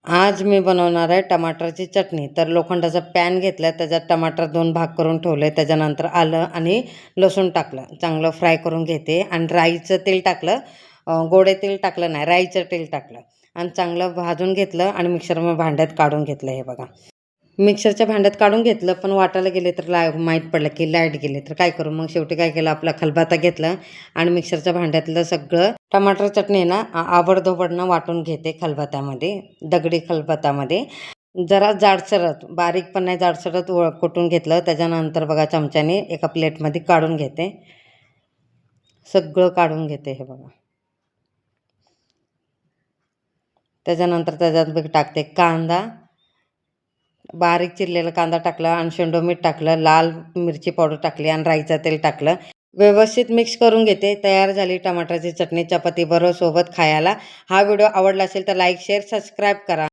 आज मी बनवणार आहे टमाटरची चटणी. तर लोखंडाचा पॅन घेतला, त्याच्यात टमाटर 2 भाग करून ठेवले. त्याच्यानंतर आलं आणि लसूण टाकलं. चांगलं फ्राय करून घेते आणि राईचं तेल टाकलं. गोडे तेल टाकलं नाही, राईचं तेल टाकलं आणि चांगलं भाजून घेतलं आणि मिक्सर भांड्यात काढून घेतलं. हे बघा, मिक्सरच्या भांड्यात काढून घेतलं, पण वाटायला गेले तर माहीत पडलं की लाईट गेले तर काय करू. मग शेवटी काय केलं, आपला खलबत्ता घेतला आणि मिक्सरच्या भांड्यातलं सगळं टमाटर चटणी ना आबडधोबडनं वाटून घेते खलबत्त्यामध्ये, दगडी खलबत्त्यामध्ये. जरा जाडसरत, बारीक पण नाही जाडसरत कुटून घेतलं. त्याच्यानंतर बघा चमच्याने एका प्लेटमध्ये काढून घेते, सगळं काढून घेते. हे बघा, त्याच्यानंतर त्याच्यात टाकते कांदा, बारीक चिरलेला कांदा टाकला आणि शेंडो मीठ टाकलं, लाल मिरची पावडर टाकली आणि राईचं तेल टाकलं. व्यवस्थित मिक्स करून घेते. तयार झाली टमाटरची चटणी चपाती बरोबर सोबत खायला. हा व्हिडिओ आवडला असेल तर लाईक, शेअर, सबस्क्राईब करा.